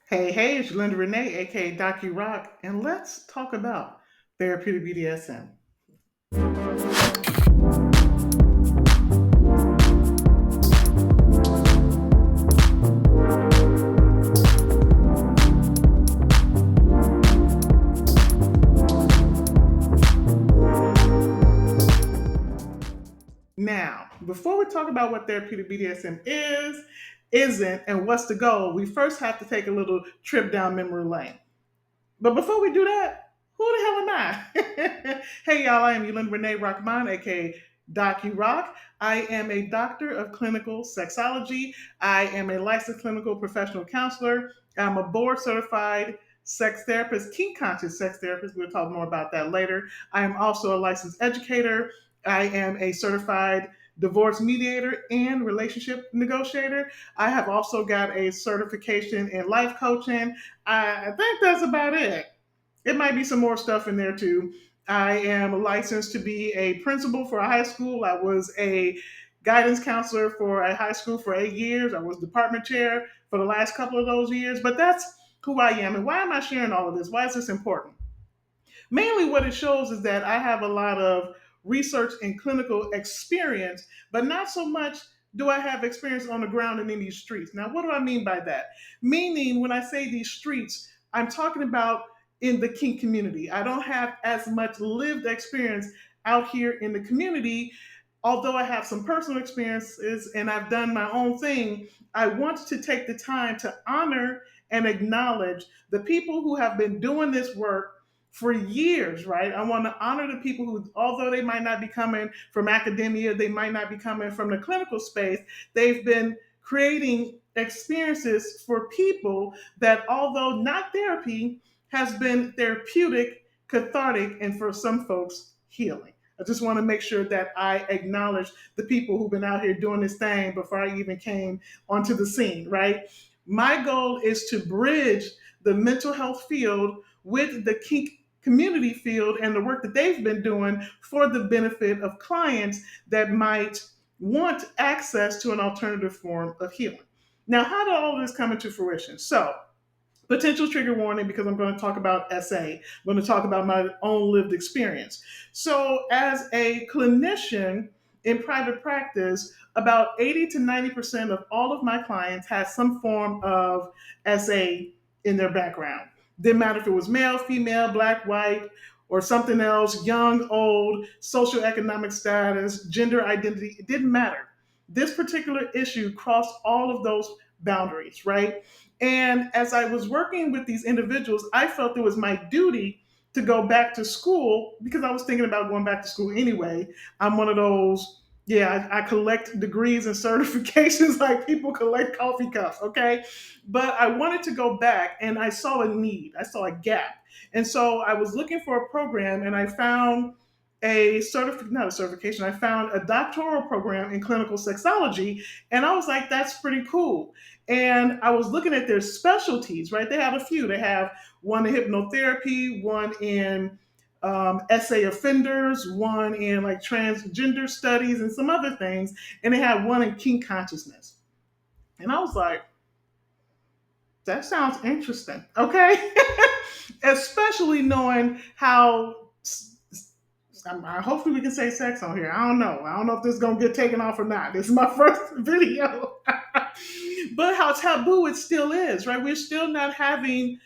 Hey, it's Yulinda Renee, aka Doc Yu Roc, and let's talk about therapeutic BDSM. Now, before we talk about what therapeutic BDSM is, isn't, and what's the goal, we first have to take a little trip down memory lane. But before we do that, who the hell am I? Hey, y'all, I am Yulinda Renee Rahman, aka Doc Yu Roc. I am a doctor of clinical sexology. I am a licensed clinical professional counselor. I'm a board certified sex therapist, kink conscious sex therapist. We'll talk more about that later. I am also a licensed educator. I am a certified divorce mediator and relationship negotiator. I have also got a certification in life coaching. I think that's about it. It might be some more stuff in there too. I am licensed to be a principal for a high school. I was a guidance counselor for a high school for 8 years. I was department chair for the last couple of those years. But that's who I am. And why am I sharing all of this? Why is this important? Mainly, what it shows is that I have a lot of research and clinical experience, but not so much do I have experience on the ground and in these streets. Now, what do I mean by that? Meaning, when I say these streets, I'm talking about in the kink community. I don't have as much lived experience out here in the community. Although I have some personal experiences and I've done my own thing, I want to take the time to honor and acknowledge the people who have been doing this work for years, right? I want to honor the people who, although they might not be coming from academia, they might not be coming from the clinical space, they've been creating experiences for people that, although not therapy, has been therapeutic, cathartic, and for some folks, healing. I just want to make sure that I acknowledge the people who've been out here doing this thing before I even came onto the scene, right? My goal is to bridge the mental health field with the kink community field and the work that they've been doing for the benefit of clients that might want access to an alternative form of healing. Now, how did all of this come into fruition? So, potential trigger warning because I'm going to talk about SA. I'm going to talk about my own lived experience. So, as a clinician in private practice, about 80 to 90% of all of my clients had some form of SA in their background. Didn't matter if it was male, female, black, white, or something else, young, old, socioeconomic status, gender identity, it didn't matter. This particular issue crossed all of those boundaries, right? And as I was working with these individuals, I felt it was my duty to go back to school because I was thinking about going back to school anyway. I'm one of those, yeah, I collect degrees and certifications like people collect coffee cups, okay? But I wanted to go back and I saw a need, I saw a gap. And so I was looking for a program and I found not a certification, I found a doctoral program in clinical sexology. And I was like, that's pretty cool. And I was looking at their specialties, right? They have a few. They have one in hypnotherapy, one in essay offenders, one in like transgender studies and some other things. And they have one in kink consciousness. And I was like, that sounds interesting. Okay. Especially knowing how hopefully we can say sex on here. I don't know. I don't know if this is gonna get taken off or not. This is my first video. But how taboo it still is, right? We're still not having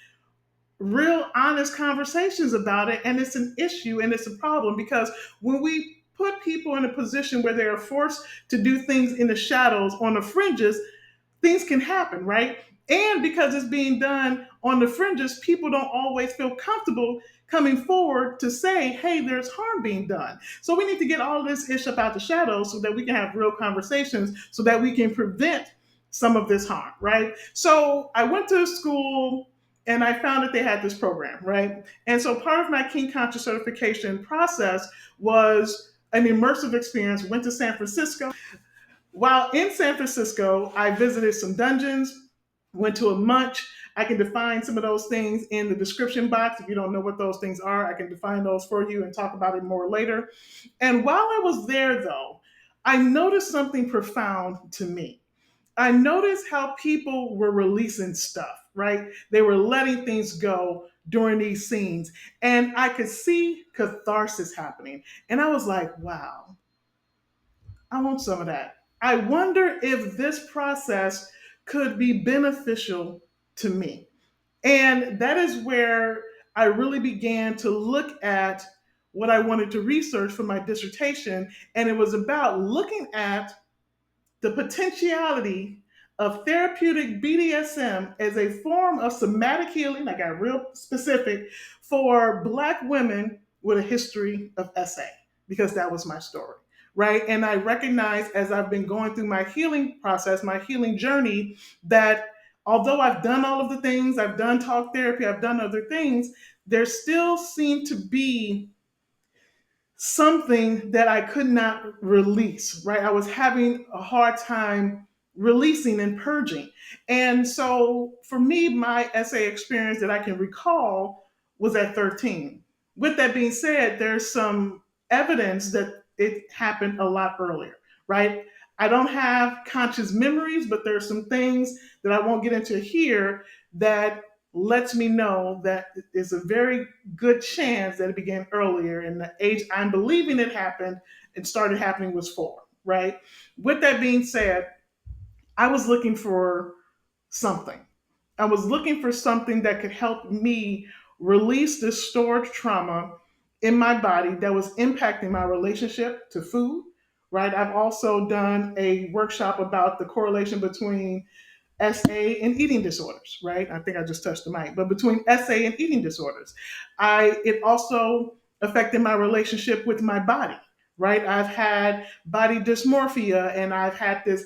real honest conversations about it. And it's an issue and it's a problem because when we put people in a position where they are forced to do things in the shadows, on the fringes, things can happen, right? And because it's being done on the fringes, people don't always feel comfortable coming forward to say, hey, there's harm being done. So we need to get all this ish up out the shadows so that we can have real conversations so that we can prevent some of this harm, right? So I went to school and I found that they had this program, right? And so part of my kink conscious certification process was an immersive experience. Went to San Francisco. While in San Francisco, I visited some dungeons, went to a munch. I can define some of those things in the description box. If you don't know what those things are, I can define those for you and talk about it more later. And while I was there, though, I noticed something profound to me. I noticed how people were releasing stuff, right? They were letting things go during these scenes. And I could see catharsis happening. And I was like, wow, I want some of that. I wonder if this process could be beneficial to me. And that is where I really began to look at what I wanted to research for my dissertation. And it was about looking at the potentiality of therapeutic BDSM as a form of somatic healing. I got real specific for Black women with a history of SA because that was my story, right? And I recognize as I've been going through my healing process, my healing journey, that although I've done all of the things, I've done talk therapy, I've done other things, there still seem to be something that I could not release, right? I was having a hard time releasing and purging. And so for me, my essay experience that I can recall was at 13. With that being said, there's some evidence that it happened a lot earlier, right? I don't have conscious memories, but there's some things that I won't get into here that lets me know that it's a very good chance that it began earlier. And the age I'm believing it happened and started happening was 4, right? With that being said, I was looking for something. I was looking for something that could help me release this stored trauma in my body that was impacting my relationship to food, right? I've also done a workshop about the correlation between SA and eating disorders, right? I think I just touched the mic, but between SA and eating disorders, it also affected my relationship with my body, right? I've had body dysmorphia and I've had this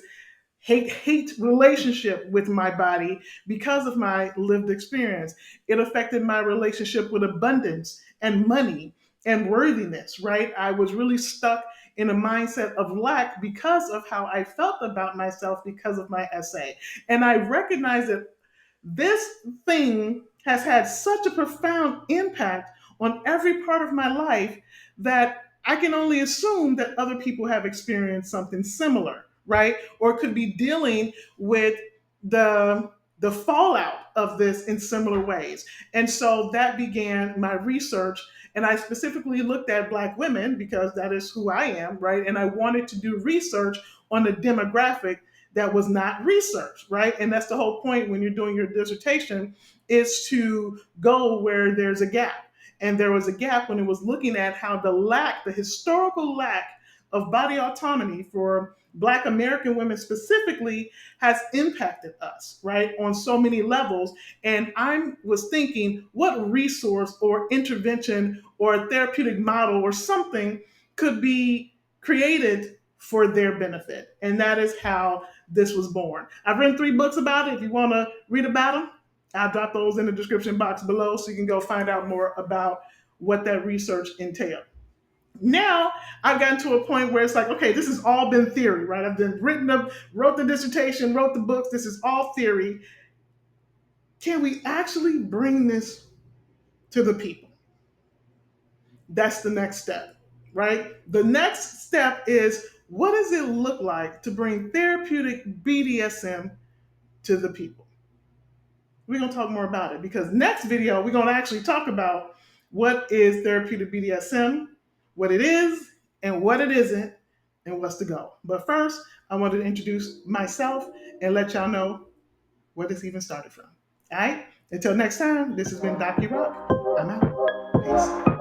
hate relationship with my body because of my lived experience. It affected my relationship with abundance and money and worthiness, right? I was really stuck in a mindset of lack because of how I felt about myself because of my SA. And I recognize that this thing has had such a profound impact on every part of my life that I can only assume that other people have experienced something similar, right? Or could be dealing with the the fallout of this in similar ways. And so that began my research. And I specifically looked at Black women because that is who I am, right? And I wanted to do research on a demographic that was not researched, right? And that's the whole point when you're doing your dissertation is to go where there's a gap. And there was a gap when it was looking at how the historical lack of body autonomy for Black American women specifically has impacted us, right, on so many levels. And I was thinking, what resource or intervention or therapeutic model or something could be created for their benefit? And that is how this was born. I've written 3 books about it. If you want to read about them, I'll drop those in the description box below so you can go find out more about what that research entailed. Now I've gotten to a point where it's like, okay, this has all been theory, right? I've been wrote the dissertation, wrote the books. This is all theory. Can we actually bring this to the people? That's the next step, right? The next step is what does it look like to bring therapeutic BDSM to the people? We're going to talk more about it because next video, we're going to actually talk about what is therapeutic BDSM, what it is, and what it isn't, and what's the goal. But first, I wanted to introduce myself and let y'all know where this even started from. All right? Until next time, this has been Doc Yu Roc. I'm out. Peace.